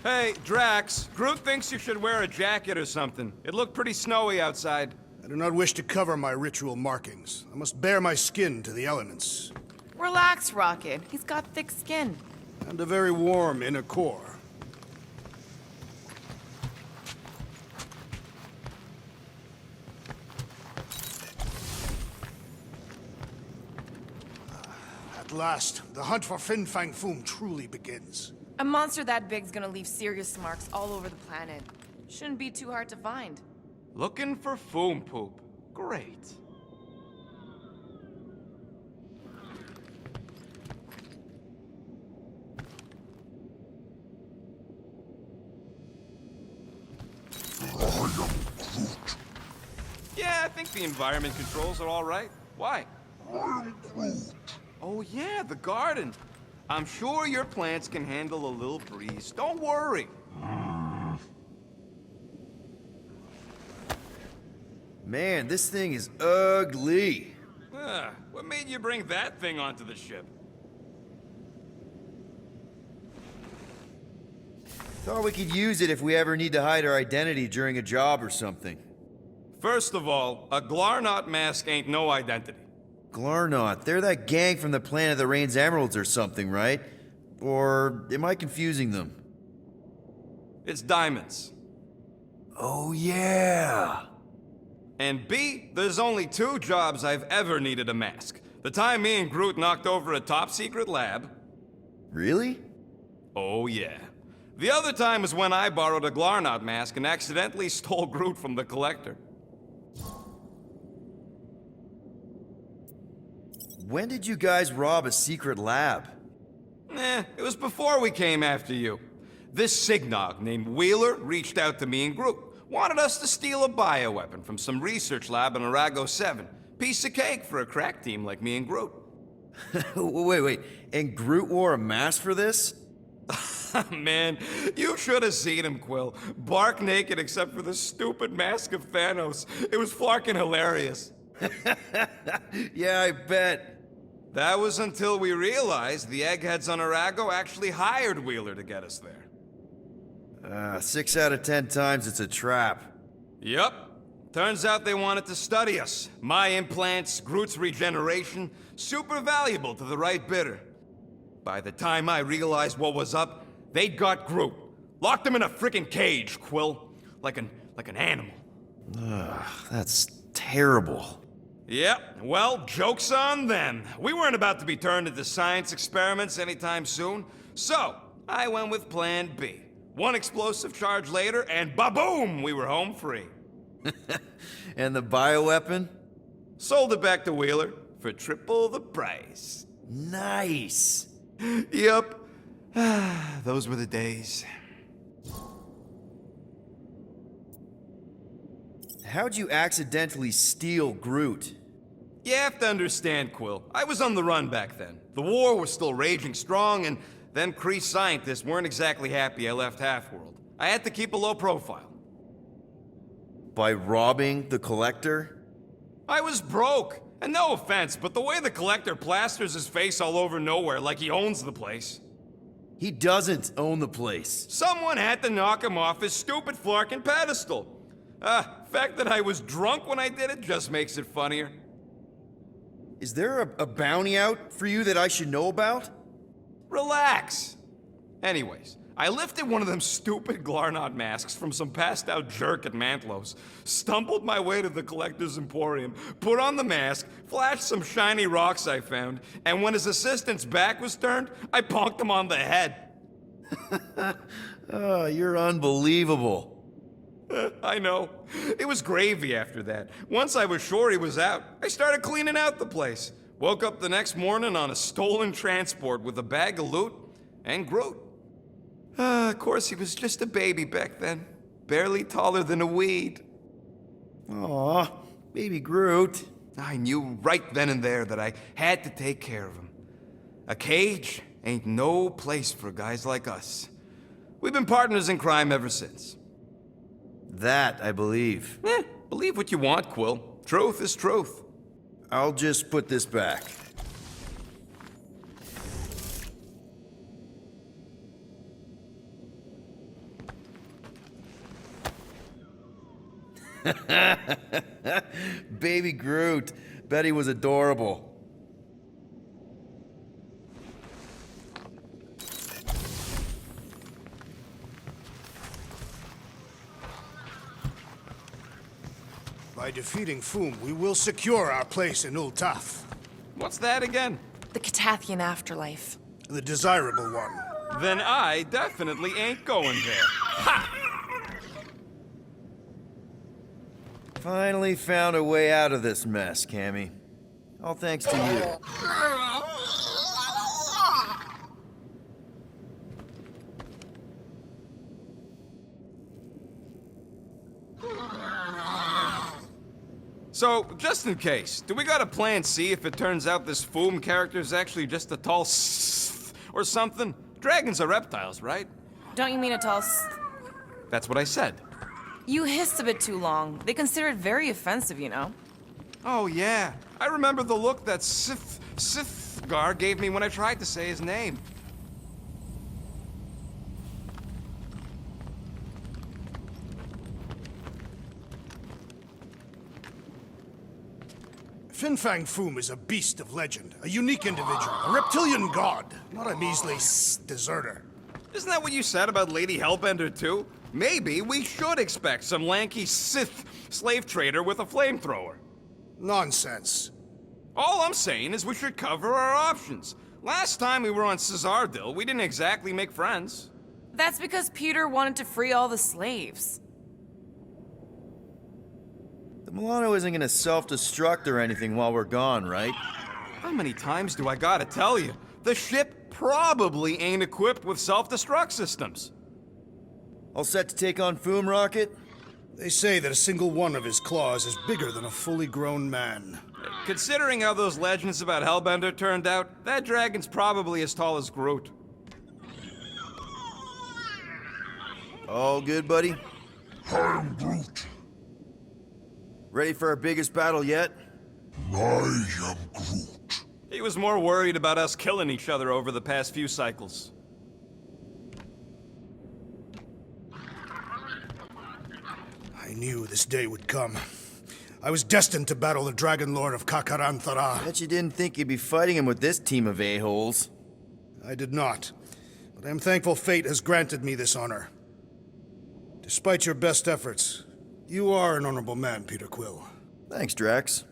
Hey, Drax, Groot thinks you should wear a jacket or something. It looked pretty snowy outside. I do not wish to cover my ritual markings. I must bare my skin to the elements. Relax, Rocket. He's got thick skin. And a very warm inner core. At last, the hunt for Fin Fang Foom truly begins. A monster that big's gonna leave serious marks all over the planet. Shouldn't be too hard to find. Looking for Foom Poop. Great. Yeah, I think the environment controls are all right. Why? Oh yeah, the garden. I'm sure your plants can handle a little breeze. Don't worry. Man, this thing is ugly. What made you bring that thing onto the ship? Thought we could use it if we ever need to hide our identity during a job or something. First of all, a Glarnot mask ain't no identity. Glarnot, they're that gang from the planet that rains emeralds or something, right? Or am I confusing them? It's diamonds. Oh yeah! And B, there's only 2 jobs I've ever needed a mask. The time me and Groot knocked over a top-secret lab. Really? Oh yeah. The other time was when I borrowed a Glarnot mask and accidentally stole Groot from the Collector. When did you guys rob a secret lab? It was before we came after you. This Signog named Wheeler reached out to me and Groot. Wanted us to steal a bioweapon from some research lab in Arago 7. Piece of cake for a crack team like me and Groot. Wait. And Groot wore a mask for this? Man, you should have seen him, Quill. Bark naked except for the stupid mask of Thanos. It was fucking hilarious. Yeah, I bet. That was until we realized the eggheads on Arago actually hired Wheeler to get us there. 6 out of 10 times it's a trap. Yup. Turns out they wanted to study us. My implants, Groot's regeneration, super valuable to the right bidder. By the time I realized what was up, they'd got Groot. Locked him in a freaking cage, Quill. Like an animal. That's terrible. Yep, well, joke's on them. We weren't about to be turned into science experiments anytime soon, so I went with Plan B. 1 explosive charge later, and ba-boom, we were home free. And the bioweapon? Sold it back to Wheeler for triple the price. Nice. Yep, those were the days. How'd you accidentally steal Groot? You have to understand, Quill. I was on the run back then. The war was still raging strong, and them Kree scientists weren't exactly happy I left Half-World. I had to keep a low profile. By robbing the Collector? I was broke. And no offense, but the way the Collector plasters his face all over nowhere like he owns the place. He doesn't own the place. Someone had to knock him off his stupid flarkin' pedestal. Fact that I was drunk when I did it just makes it funnier. Is there a bounty out for you that I should know about? Relax. Anyways, I lifted one of them stupid Glarnot masks from some passed-out jerk at Mantlos, stumbled my way to the Collector's Emporium, put on the mask, flashed some shiny rocks I found, and when his assistant's back was turned, I bonked him on the head. Oh, you're unbelievable. I know. It was gravy after that. Once I was sure he was out, I started cleaning out the place. Woke up the next morning on a stolen transport with a bag of loot and Groot. Of course, he was just a baby back then. Barely taller than a weed. Aw, baby Groot. I knew right then and there that I had to take care of him. A cage ain't no place for guys like us. We've been partners in crime ever since. That I believe. Believe what you want, Quill. Truth is truth. I'll just put this back. Baby Groot. Bet he was adorable. By defeating Foom, we will secure our place in Ul'Taf, What's that again? The Catathian afterlife. the desirable one. Then I definitely ain't going there. Ha! Finally found a way out of this mess, Cammy. All thanks to you. So, just in case, do we got a plan C if it turns out this Foom character's actually just a tall or something? Dragons are reptiles, right? Don't you mean a tall That's what I said. You hissed a bit too long. They consider it very offensive, you know. Oh, yeah. I remember the look that Sithgar gave me when I tried to say his name. Fin Fang Foom is a beast of legend, a unique individual, a reptilian god, not a measly deserter. Isn't that what you said about Lady Hellbender, too? Maybe we should expect some lanky Sith slave trader with a flamethrower. Nonsense. All I'm saying is we should cover our options. Last time we were on Caesardil, we didn't exactly make friends. That's because Peter wanted to free all the slaves. The Milano isn't gonna self-destruct or anything while we're gone, right? How many times do I gotta tell you? The ship probably ain't equipped with self-destruct systems. All set to take on Foom Rocket? They say that a single one of his claws is bigger than a fully grown man. Considering how those legends about Hellbender turned out, that dragon's probably as tall as Groot. All good, buddy? I'm Groot. Ready for our biggest battle yet? I am Groot. He was more worried about us killing each other over the past few cycles. I knew this day would come. I was destined to battle the Dragon Lord of Kakaranthara. Bet you didn't think you'd be fighting him with this team of a-holes. I did not, but I am thankful fate has granted me this honor. Despite your best efforts, you are an honorable man, Peter Quill. Thanks, Drax.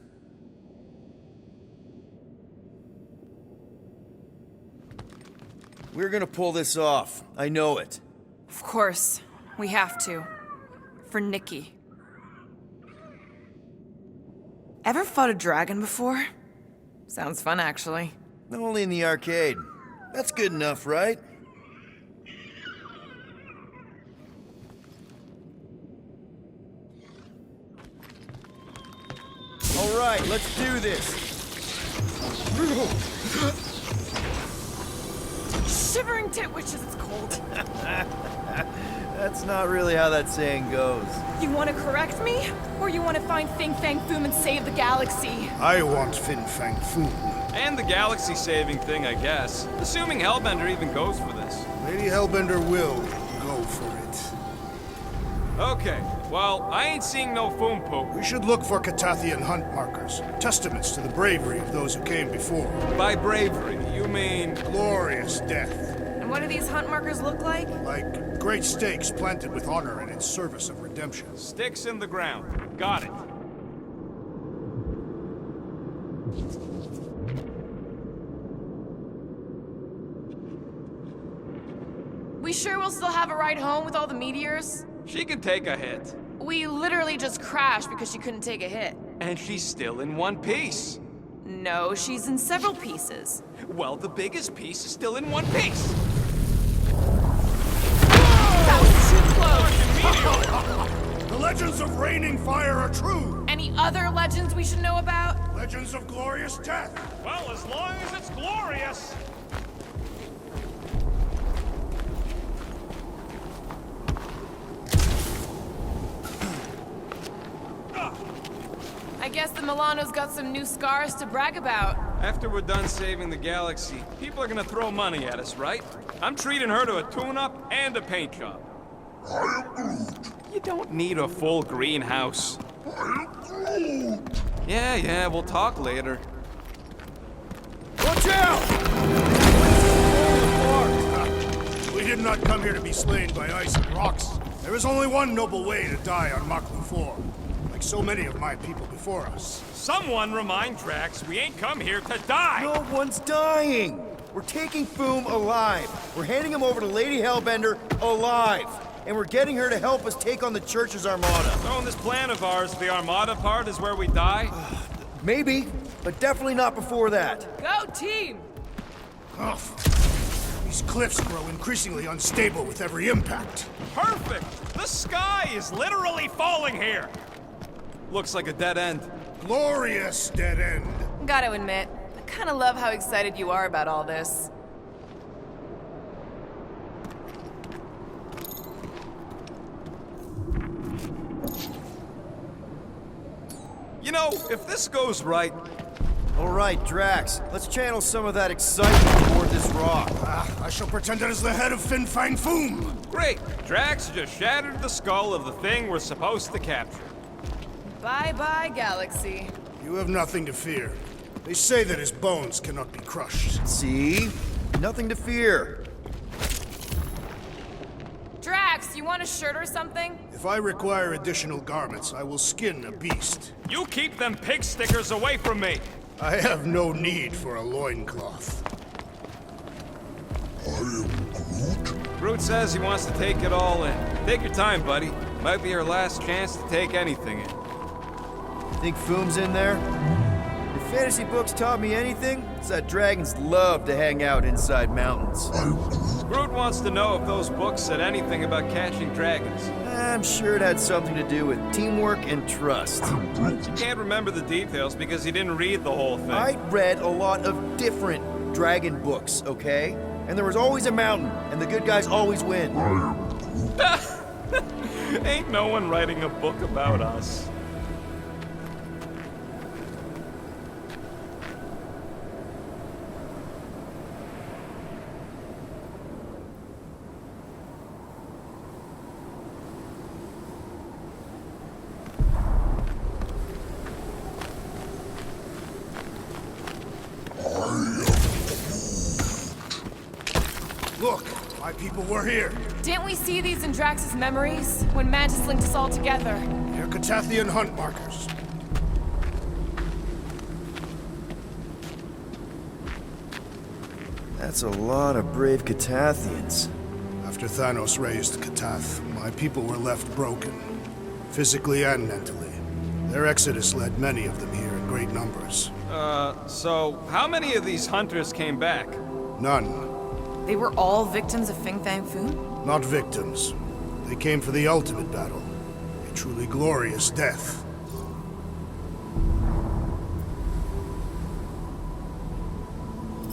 We're gonna pull this off. I know it. Of course, we have to. For Nikki. Ever fought a dragon before? Sounds fun, actually. Only in the arcade. That's good enough, right? All right, let's do this. Shivering tit witches, it's cold. That's not really how that saying goes. You want to correct me? Or you want to find Fin Fang Foom and save the galaxy? I want Fin Fang Foom. And the galaxy-saving thing, I guess. Assuming Hellbender even goes for this. Lady Hellbender will go for it. Okay, well, I ain't seeing no Foom poop. We should look for Catathian hunt markers, testaments to the bravery of those who came before. By bravery, you mean... Glorious death, And what do these hunt markers look like? like great stakes planted with honor and in service of redemption. Sticks in the ground. Got it. We sure will still have a ride home with all the meteors? She can take a hit. We literally just crashed because she couldn't take a hit. And she's still in one piece. No, she's in several pieces. Well, the biggest piece is still in one piece. That was too close! The legends of raining fire are true! Any other legends we should know about? Legends of glorious death! Well, as long as it's glorious. I guess the Milano's got some new scars to brag about. After we're done saving the galaxy, people are gonna throw money at us, right? I'm treating her to a tune-up and a paint job. I am Groot. You don't need a full greenhouse. I am Groot. Yeah, we'll talk later. Watch out! We did not come here to be slain by ice and rocks. There is only one noble way to die on Maklu 4, like so many of my people before us. Someone remind Drax we ain't come here to die! No one's dying! We're taking Foom alive. We're handing him over to Lady Hellbender alive. And we're getting her to help us take on the Church's Armada. So in this plan of ours, the Armada part is where we die? Maybe, but definitely not before that. Go team! Ugh. These cliffs grow increasingly unstable with every impact. Perfect! The sky is literally falling here! Looks like a dead end. Glorious dead end. Gotta admit, I kinda love how excited you are about all this. You know, if this goes right, All right, Drax, let's channel some of that excitement toward this rock. I shall pretend it is the head of Fin Fang Foom. great! Drax just shattered the skull of the thing we're supposed to capture. Bye-bye, Galaxy. You have nothing to fear. They say that his bones cannot be crushed. See? Nothing to fear. Drax, you want a shirt or something? If I require additional garments, I will skin a beast. You keep them pig stickers away from me! I have no need for a loincloth. I am Groot. Groot says he wants to take it all in. Take your time, buddy. Might be our last chance to take anything in. Think Foom's in there? If fantasy books taught me anything, it's that dragons love to hang out inside mountains. I am Groot. Groot wants to know if those books said anything about catching dragons. I'm sure it had something to do with teamwork and trust. He can't remember the details because he didn't read the whole thing. I read a lot of different dragon books, okay? And there was always a mountain, and the good guys always win. I am Groot. Ain't no one writing a book about us. Look, my people were here. Didn't we see these in Drax's memories? When Mantis linked us all together? They're Catathian hunt markers. That's a lot of brave Catathians. After Thanos raised Katath, my people were left broken, physically and mentally. Their exodus led many of them here in great numbers. So how many of these hunters came back? None. They were all victims of Fin Fang Foom? Not victims. They came for the ultimate battle. A truly glorious death.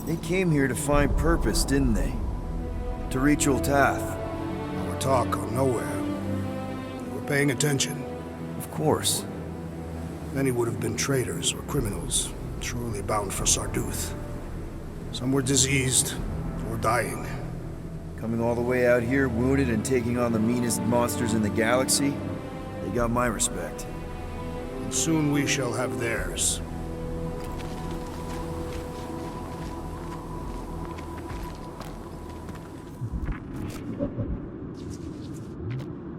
They came here to find purpose, didn't they? To reach Ultath. Our talk on nowhere. You were paying attention. Of course. Many would have been traitors or criminals, truly bound for Sarduth. Some were diseased or dying. Coming all the way out here, wounded and taking on the meanest monsters in the galaxy, they got my respect. And soon we shall have theirs.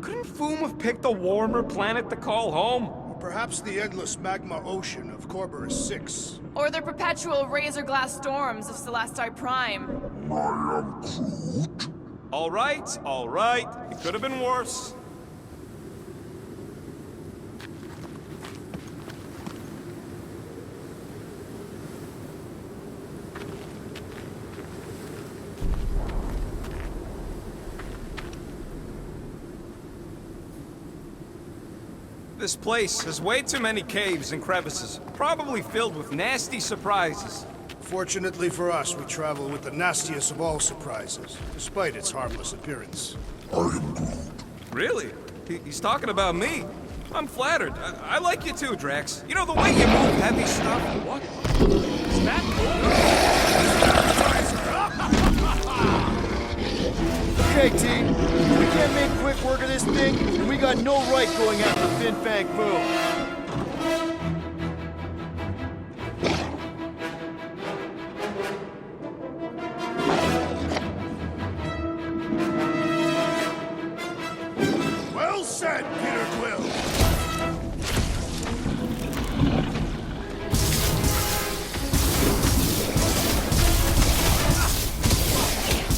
Couldn't Foom have picked a warmer planet to call home? Or perhaps the endless magma ocean of Corborus 6. Or the perpetual razor glass storms of Celestai Prime? I am Groot. All right. It could have been worse. This place has way too many caves and crevices, probably filled with nasty surprises. Fortunately for us, we travel with the nastiest of all surprises, despite its harmless appearance. I am Groot. Really? He's talking about me. I'm flattered. I like you too, Drax. You know, the way you move heavy stuff. What? Is that Okay, team. We can't make quick work work of this thing, and we got no right going after Fin Fang Foom. Well said, Peter Quill.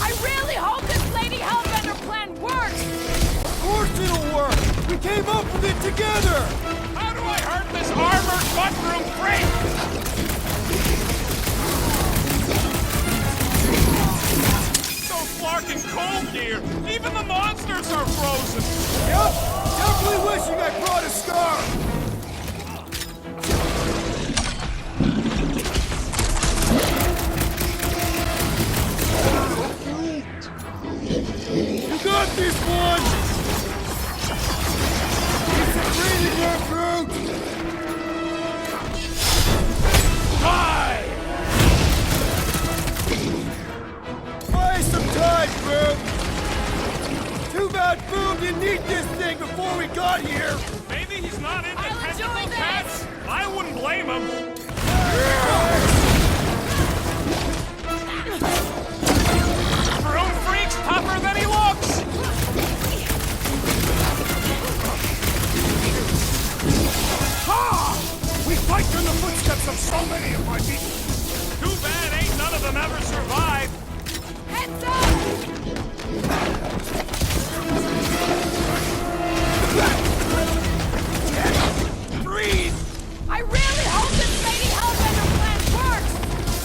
I really hope this Lady Hellbender plan works! Of course it'll work! We came up with it together! How do I hurt this armored mushroom freak? So flarking cold here. Even the monsters are frozen. Yep! Definitely wishing I brought a scarf! You got this one! It's a breathing your fruit! Die! Buy some time, Fruit! Too bad Boom didn't eat this thing before we got here! Maybe he's not into I'll enjoy tentacle this. cats. I wouldn't blame him. Broom freak's tougher than he looks. Ha! We fight in the footsteps of so many of my people. Too bad ain't none of them ever survived. Heads up! Breathe! I really hope this Lady Hellbender plan works!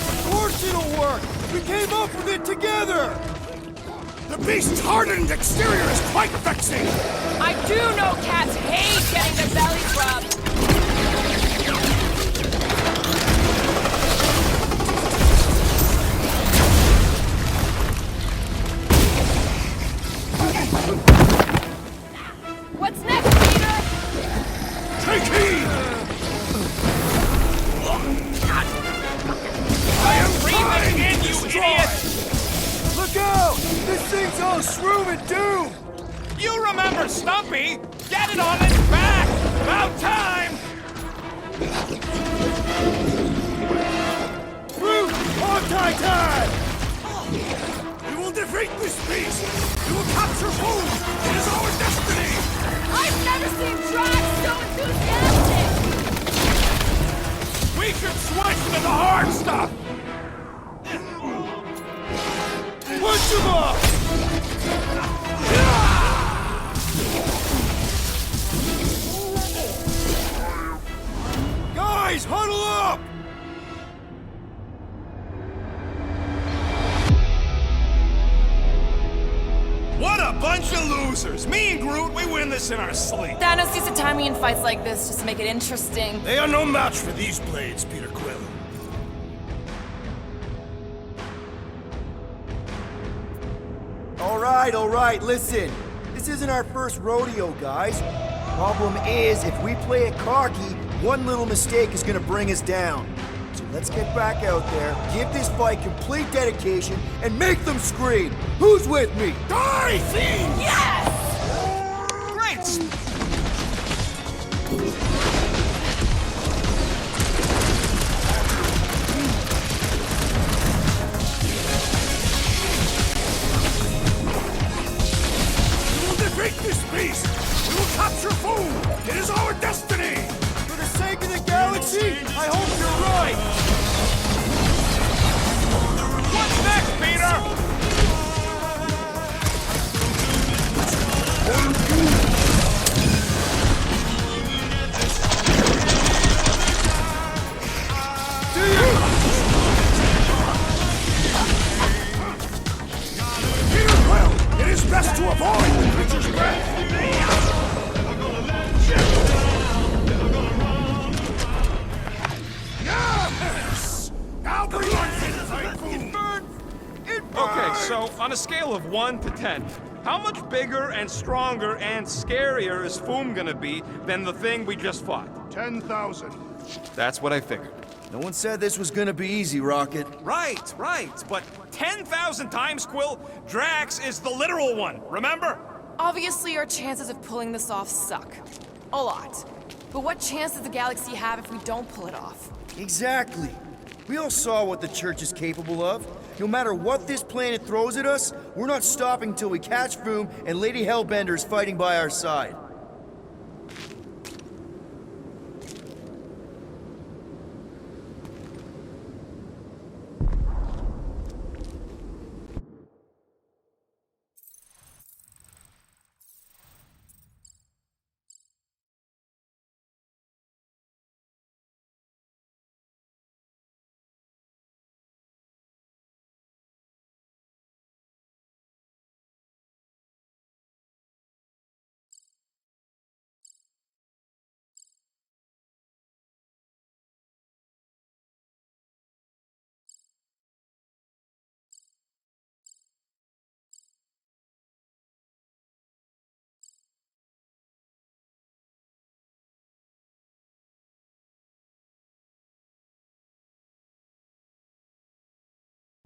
Of course it'll work! We came up with it together! The beast's hardened exterior is quite vexing. I do know cats hate getting their bellies rubbed. What's next, Peter? Take heed! I am Breathe trying again, to you destroy. idiot! Look out! This thing's all shroom and doom! You remember Stumpy? Get it on its back! About time! Fruit! On time! We will defeat this beast! We will capture home! It is our destiny! I've never seen Drax so enthusiastic! We should switch to the hard stuff! Punch him off! Guys, huddle up! What a bunch of losers! Me and Groot, we win this in our sleep. Thanos used to time me in fights like this just to make it interesting. They are no match for these blades, Peter Quill. All right, listen. This isn't our first rodeo, guys. Problem is, if we play it cocky, one little mistake is gonna bring us down. So let's get back out there, give this fight complete dedication, and make them scream. Who's with me? Die, fiend! Yes! Great! We will defeat this beast! We will capture food! It is our destiny! For the sake of the galaxy, I hope you're right. What's next, Peter? Do you? Peter Quill, it is best to avoid the creature's breath! Yes! Now the lightning typhoon! Okay, so on a scale of 1 to 10, how much bigger and stronger and scarier is Foom gonna be than the thing we just fought? 10,000. That's what I figured. No one said this was gonna be easy, Rocket. Right, but 10,000 times, Quill, Drax is the literal one, remember? Obviously, our chances of pulling this off suck. A lot. But what chance does the galaxy have if we don't pull it off? Exactly. We all saw what the Church is capable of. No matter what this planet throws at us, we're not stopping till we catch Foom and Lady Hellbender is fighting by our side.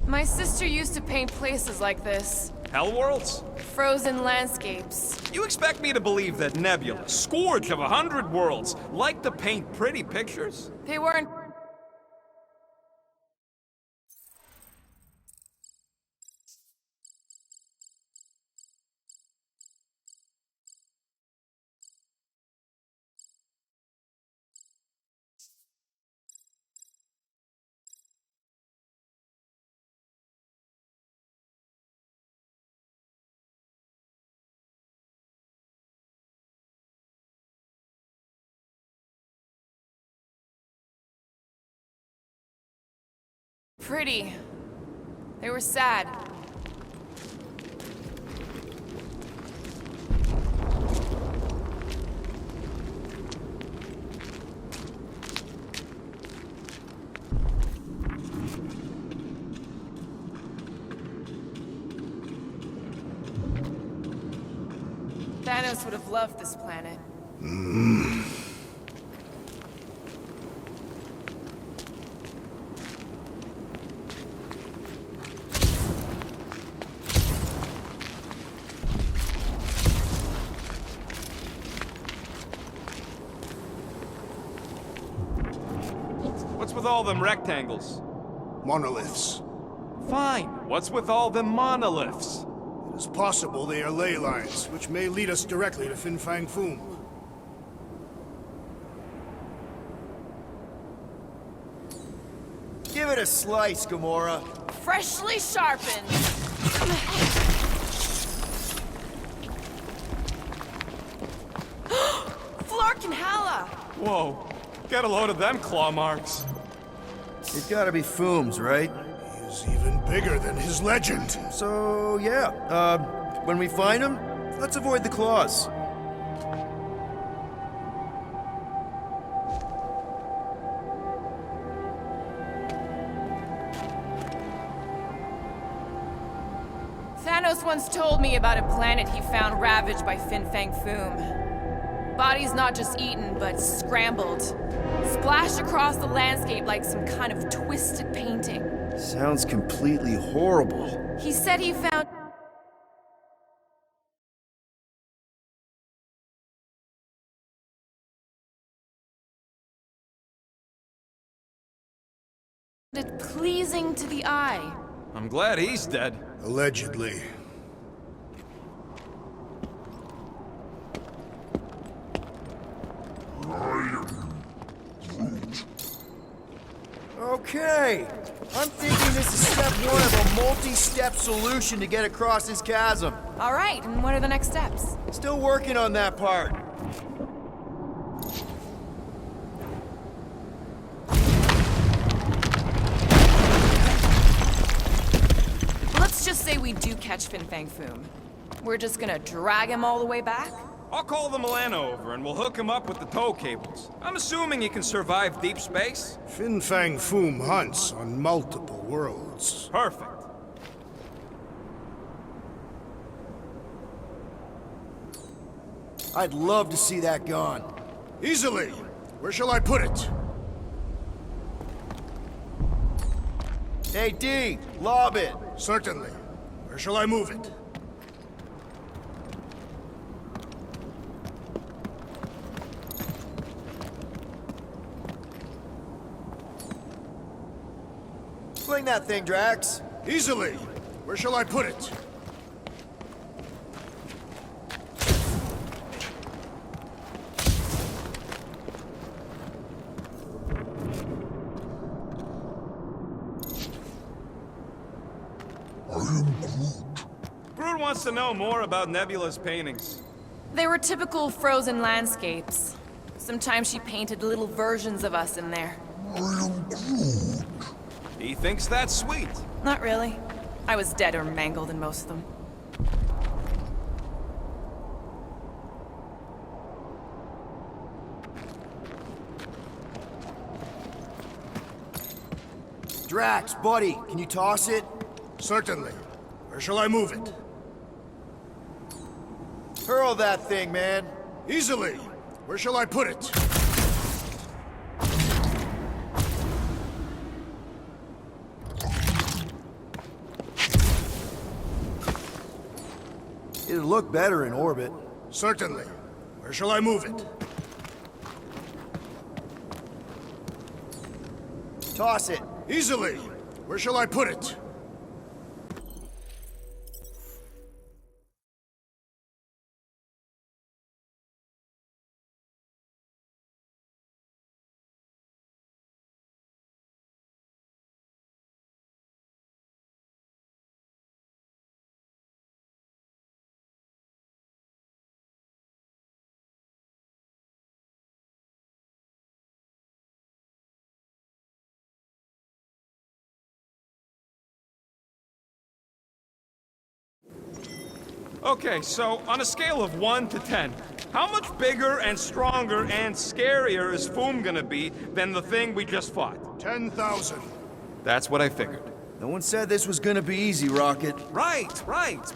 My sister used to paint places like this. Hellworlds? Frozen landscapes. You expect me to believe that Nebula, scourge of 100 worlds, like to paint pretty pictures? They weren't... pretty. They were sad. Thanos would have loved this planet. What's with all them rectangles? Monoliths. Fine. What's with all them monoliths? It is possible they are ley lines, which may lead us directly to Fin Fang Foom. Give it a slice, Gamora. Freshly sharpened. Flark and Hala! Whoa. Get a load of them claw marks. It gotta be Foom's, right? He is even bigger than his legend. So, yeah. When we find him, let's avoid the claws. Thanos once told me about a planet he found ravaged by Fin Fang Foom. Bodies not just eaten, but scrambled. Splashed across the landscape like some kind of twisted painting. Sounds completely horrible. He said he found... it pleasing to the eye. I'm glad he's dead. Allegedly. Okay. I'm thinking this is step one of a multi-step solution to get across this chasm. All right, and what are the next steps? Still working on that part. Let's just say we do catch Fin Fang Foom. We're just gonna drag him all the way back? I'll call the Milano over and we'll hook him up with the tow cables. I'm assuming he can survive deep space? Fin Fang Foom hunts on multiple worlds. Perfect. I'd love to see that gone. Easily. Where shall I put it? Hey, D, lob it. Certainly. Where shall I move it? find that thing, Drax? Easily. Where shall I put it? I am Groot. Groot wants to know more about Nebula's paintings. They were typical frozen landscapes. Sometimes she painted little versions of us in there. I am Groot. He thinks that's sweet. Not really. I was dead or mangled in most of them. Drax, buddy, can you toss it? Certainly. Where shall I move it? Hurl that thing, man. Easily. Where shall I put it? It'll look better in orbit. Certainly. Where shall I move it? Toss it. Easily. Where shall I put it? Okay, so on a scale of 1 to 10, how much bigger and stronger and scarier is Foom gonna be than the thing we just fought? 10,000. That's what I figured. No one said this was gonna be easy, Rocket. Right,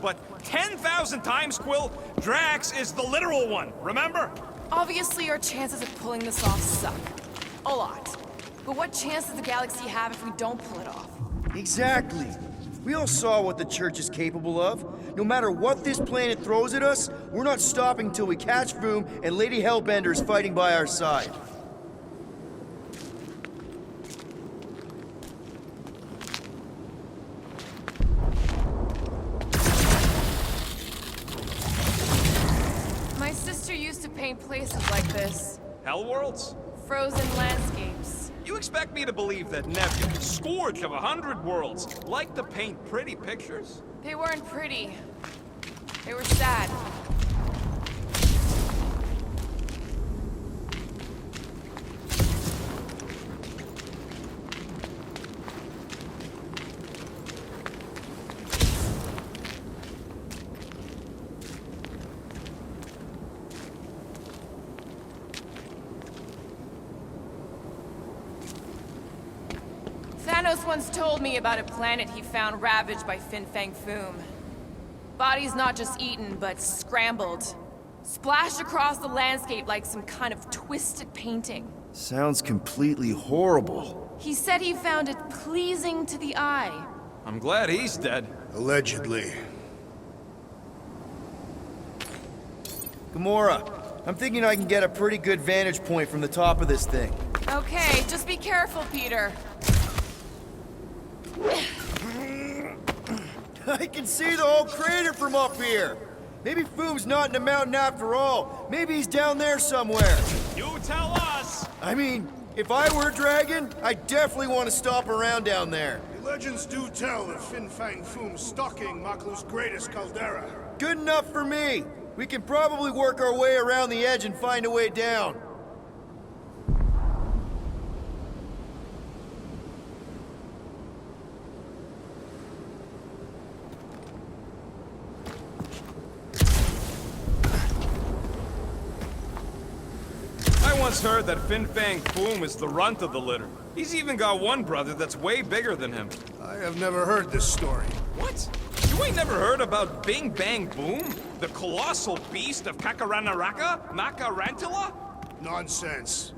but 10,000 times, Quill, Drax is the literal one, remember? Obviously, our chances of pulling this off suck. A lot. But what chance does the galaxy have if we don't pull it off? Exactly. We all saw what the Church is capable of. No matter what this planet throws at us, we're not stopping till we catch Foom and Lady Hellbender is fighting by our side. My sister used to paint places like this. Hellworlds? Frozen landscapes. You expect me to believe that Nebula, scourge of 100 worlds, like to paint pretty pictures? They weren't pretty. They were sad. Thanos once told me about a planet he found ravaged by Fin Fang Foom. Bodies not just eaten, but scrambled. Splashed across the landscape like some kind of twisted painting. Sounds completely horrible. He said he found it pleasing to the eye. I'm glad he's dead. Allegedly. Gamora, I'm thinking I can get a pretty good vantage point from the top of this thing. Okay, just be careful, Peter. I can see the whole crater from up here. Maybe Foom's not in the mountain after all. Maybe he's down there somewhere. You tell us! I mean, if I were a dragon, I definitely want to stop around down there. The legends do tell of Fin Fang Foom stalking Maklu's greatest caldera. Good enough for me. We can probably work our way around the edge and find a way down. I once heard that Fin Fang Foom is the runt of the litter. He's even got one brother that's way bigger than him. I have never heard this story. What? You ain't never heard about Bing Bang Boom? The colossal beast of Kakaranaraka? Makarantula? Nonsense.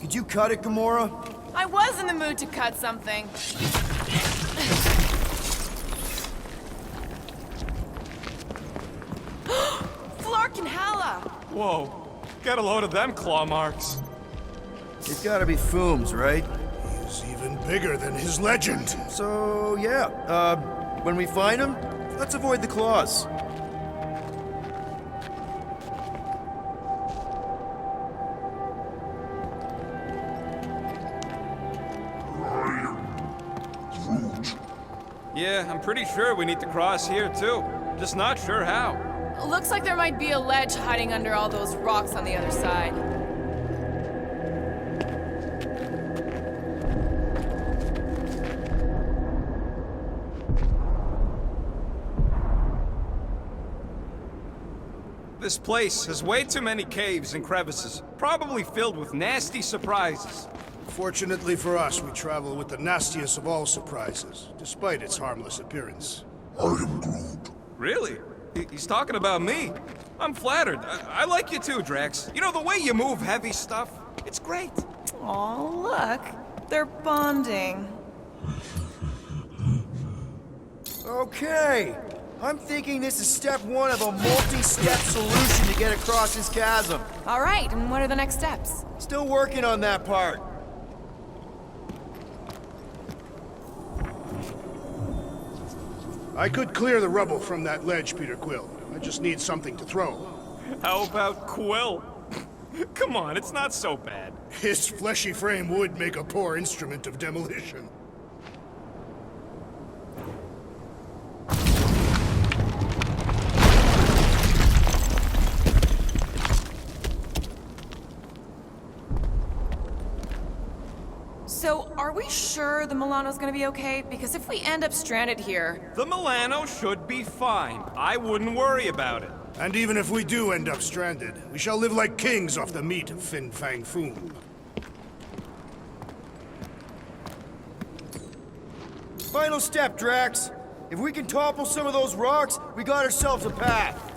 Could you cut it, Gamora? I was in the mood to cut something. Flark and Hala! Whoa. Get a load of them claw marks. It's gotta be Fooms, right? He's even bigger than his legend. So, yeah. When we find him, let's avoid the claws. Yeah, I'm pretty sure we need to cross here too. Just not sure how. Looks like there might be a ledge hiding under all those rocks on the other side. This place has way too many caves and crevices, probably filled with nasty surprises. Fortunately for us, we travel with the nastiest of all surprises, despite its harmless appearance. I am Groot. Really? He's talking about me. I'm flattered. I like you too, Drax. You know, the way you move heavy stuff, it's great. Oh, look. They're bonding. Okay. I'm thinking this is step one of a multi-step solution to get across this chasm. All right, and what are the next steps? Still working on that part. I could clear the rubble from that ledge, Peter Quill. I just need something to throw. How about Quill? Come on, it's not so bad. His fleshy frame would make a poor instrument of demolition. So, are we sure the Milano's gonna be okay? Because if we end up stranded here... The Milano should be fine. I wouldn't worry about it. And even if we do end up stranded, we shall live like kings off the meat of Fin Fang Foom. Final step, Drax. If we can topple some of those rocks, we got ourselves a path.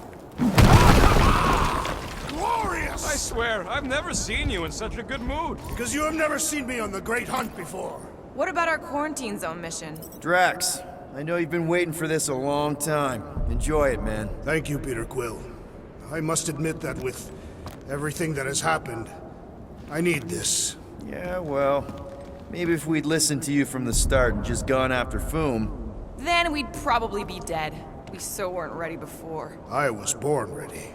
Glorious! I swear, I've never seen you in such a good mood. Because you have never seen me on the Great Hunt before. What about our quarantine zone mission? Drax, I know you've been waiting for this a long time. Enjoy it, man. Thank you, Peter Quill. I must admit that with everything that has happened, I need this. Yeah, well, maybe if we'd listened to you from the start and just gone after Foom. Then we'd probably be dead. We so weren't ready before. I was born ready.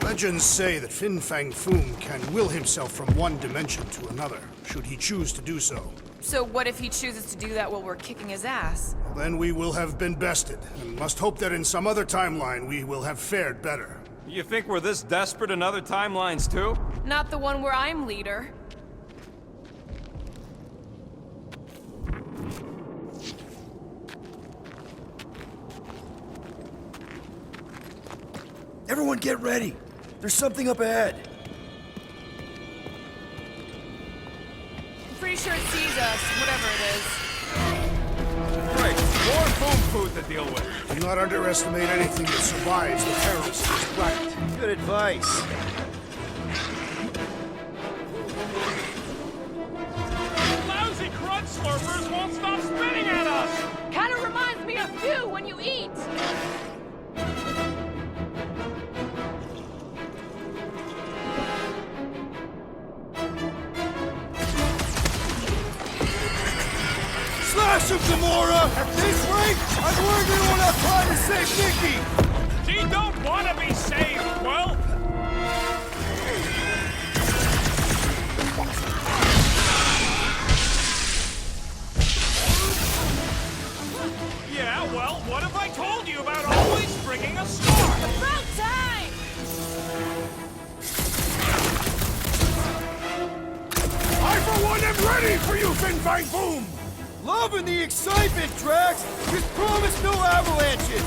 Legends say that Fin Fang Foom can will himself from one dimension to another, should he choose to do so. So what if he chooses to do that while we're kicking his ass? Then we will have been bested, and must hope that in some other timeline we will have fared better. You think we're this desperate in other timelines too? Not the one where I'm leader. Everyone get ready. There's something up ahead. I'm pretty sure it sees us, whatever it is. Great, more food food to deal with. Do not underestimate anything that survives the perils of this planet. Good advice. Lousy crud slurpers won't stop spitting at us! Kinda reminds me of you when you eat! Slash him, Gamora! At this rate, I'm worried we won't have time to save Nikki! She don't want to be saved, Quill! Yeah, well, what have I told you about always bringing a star? About time! I, for one, am ready for you, Fin Fang Foom! Loving the excitement, Drax! Just promise no avalanches!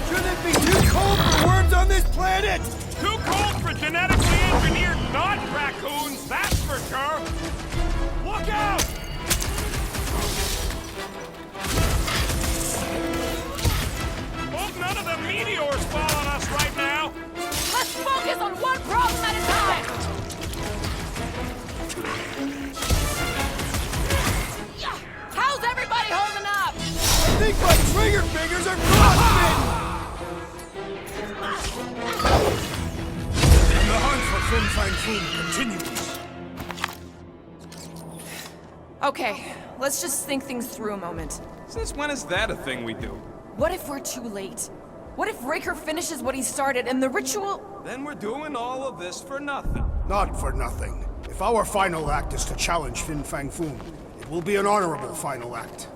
Shouldn't it be too cold for worms on this planet? Too cold for genetically engineered not raccoons, that's for sure! Look out! Hope none of the meteors fall on us right now! Let's focus on one problem at a time! Yeah. How's everybody holding up? I think my trigger fingers are frostbitten! And the hunt for Fin Fang Foom continues. Okay, let's just think things through a moment. Since when is that a thing we do? What if we're too late? What if Raker finishes what he started and the ritual... Then we're doing all of this for nothing. Not for nothing. If our final act is to challenge Fin Fang Foom, it will be an honorable final act.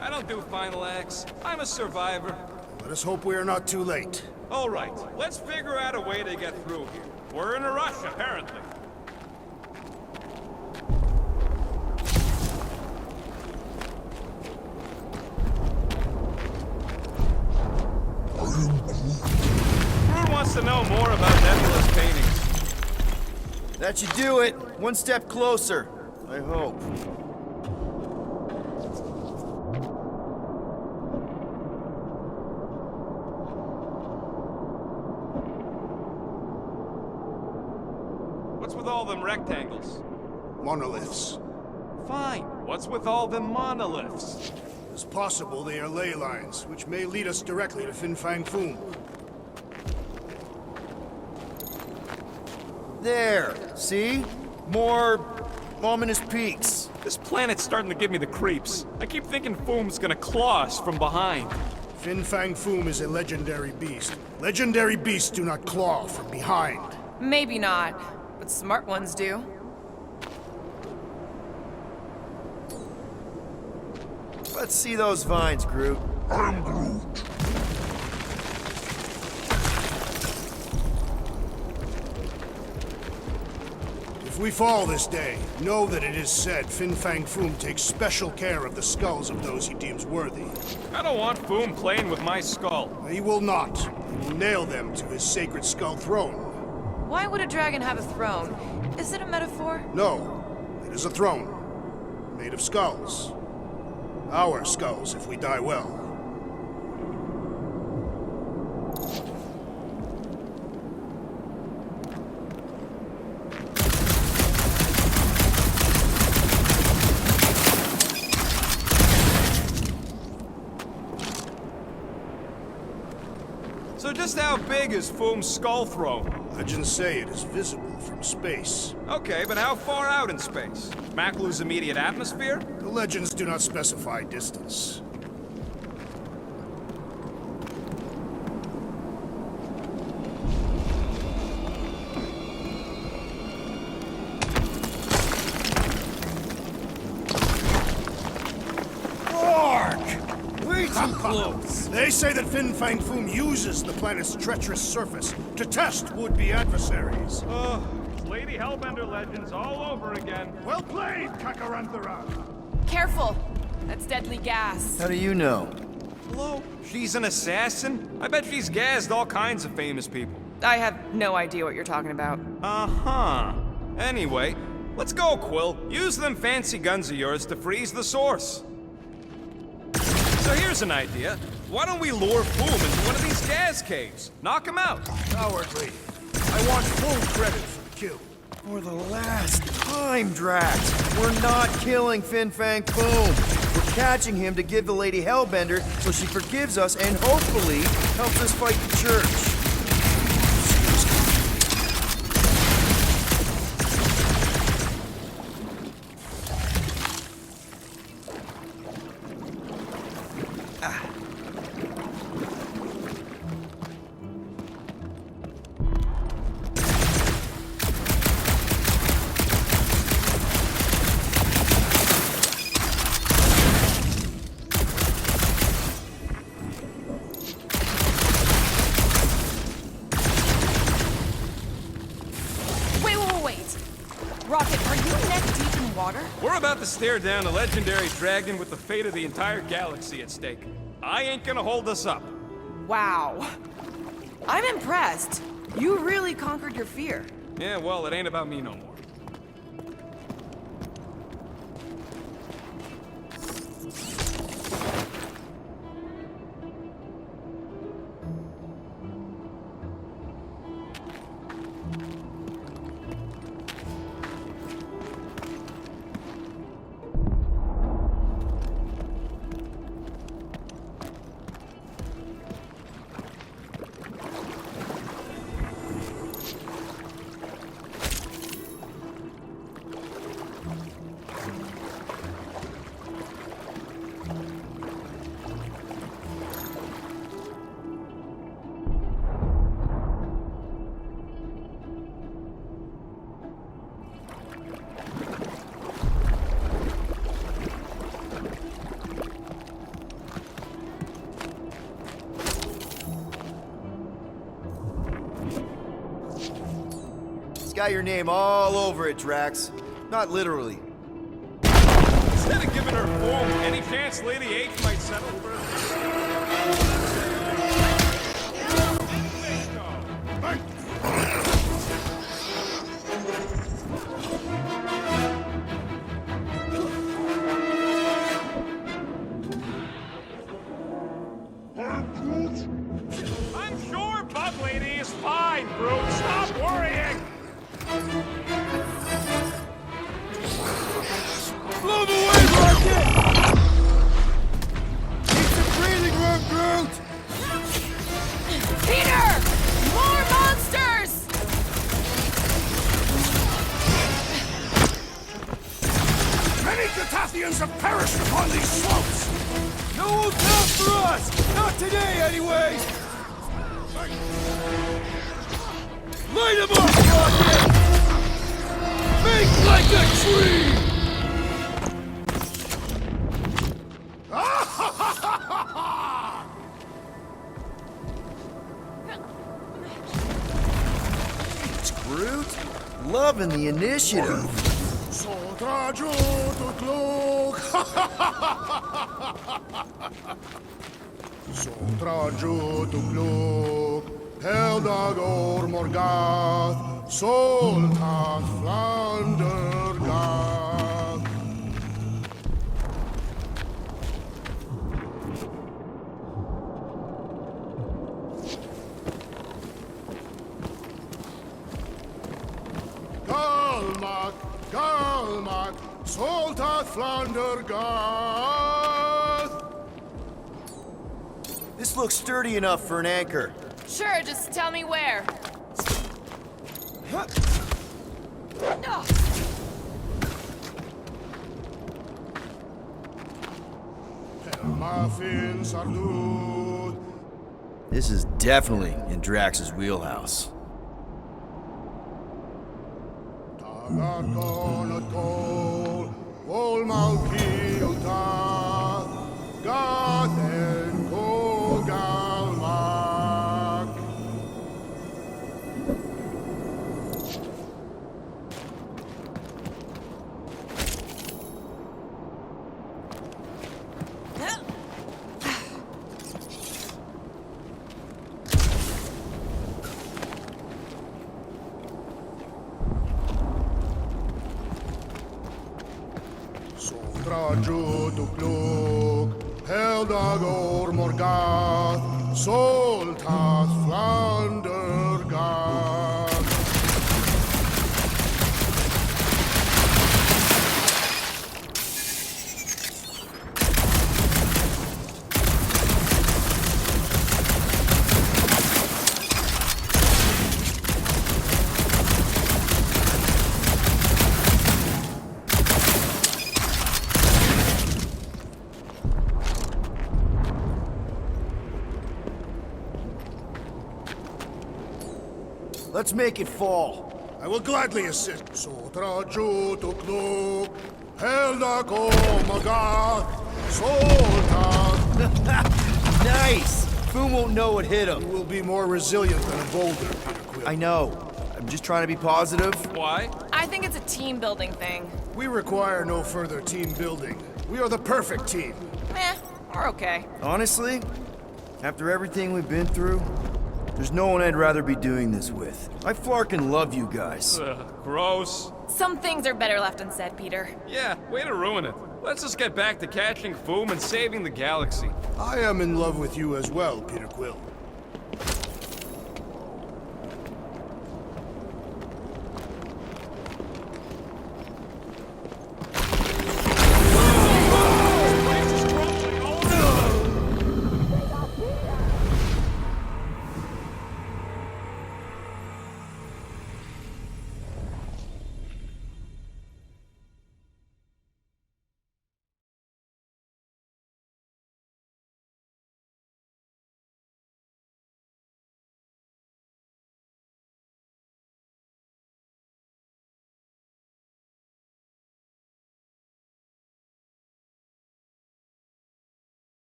I don't do final acts. I'm a survivor. Let us hope we are not too late. All right, let's figure out a way to get through here. We're in a rush, apparently. Who wants to know more about Nebula's paintings? That should do it. One step closer. I hope. What's with all them rectangles? Monoliths. Fine. What's with all them monoliths? It's possible they are ley lines, which may lead us directly to Fin Fang Foom. There. See? More ominous peaks. This planet's starting to give me the creeps. I keep thinking Foom's gonna claw us from behind. Fin Fang Foom is a legendary beast. Legendary beasts do not claw from behind. Maybe not, but smart ones do. Let's see those vines, Groot. I'm Groot. If we fall this day, know that it is said Fin Fang Foom takes special care of the skulls of those he deems worthy. I don't want Foom playing with my skull. He will not. He will nail them to his sacred skull throne. Why would a dragon have a throne? Is it a metaphor? No, it is a throne, made of skulls. Our skulls, if we die well. So just how big is Foom's skull throne? Legends say it is visible from space. Okay, but how far out in space? Maklu's immediate atmosphere? The legends do not specify distance. Way too close. They say that Fin Fang Foom uses the planet's treacherous surface to test would-be adversaries. Lady Hellbender legends all over again. Well played, Kakaranthara! Careful! That's deadly gas. How do you know? Hello? She's an assassin? I bet she's gassed all kinds of famous people. I have no idea what you're talking about. Uh-huh. Anyway, let's go, Quill. Use them fancy guns of yours to freeze the source. So here's an idea. Why don't we lure Foom into one of these gas caves? Knock him out. Cowardly. I want full credit for the kill. For the last time, Drax. We're not killing Fin Fang Foom. We're catching him to give the Lady Hellbender so she forgives us and hopefully helps us fight the Church. Rocket, are you neck deep in water? We're about to stare down a legendary dragon with the fate of the entire galaxy at stake. I ain't gonna hold us up. Wow. I'm impressed. You really conquered your fear. Yeah, well, it ain't about me no more. It's got your name all over it, Drax. Not literally. Instead of giving her form, any chance Lady H might settle for I'm sure Bug Lady is fine, Groot. Stop worrying! Blow them away, Rocket! Keep some breathing room, Groot! Peter! More monsters! Many Catathians have perished upon these slopes! No one's out for us! Not today, anyway! Light him up, Rocket! Make like a tree! It's Groot. Loving the initiative. Sotrajutukluk, Heldagor Morgath, Soltat Flandergath. Galmak, Galmak, Soltat Flandergath. This looks sturdy enough for an anchor. Sure, just tell me where. Ugh. Mafin Sardud. This is definitely in Drax's wheelhouse. Tagarkonot kol, Vol Malki Utah, Gaten Kogalmak. Sotrajutukluk, Heldagor Morgath, Soltat Flandergath. Let's make it fall. I will gladly assist. Sotrajutukluk, Heldagor Morgath, Soltat. Nice! Foom won't know what hit him. You will be more resilient than a boulder, Peter Quill. I know. I'm just trying to be positive. Why? I think it's a team building thing. We require no further team building. We are the perfect team. Meh, we're okay. Honestly, after everything we've been through, There's no one I'd rather be doing this with. I flarkin' love you guys. Gross. Some things are better left unsaid, Peter. Yeah, way to ruin it. Let's just get back to catching Foom and saving the galaxy. I am in love with you as well, Peter Quill.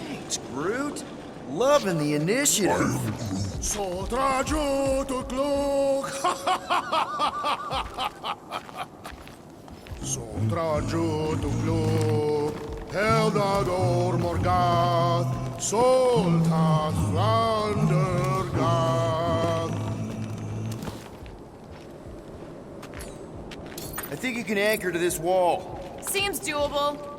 Thanks, Groot. Loving the initiative. Sotrajo to Glog! Sotrajo to Glog! Heldador Morgath! Soltath Randergath! I think you can anchor to this wall. Seems doable.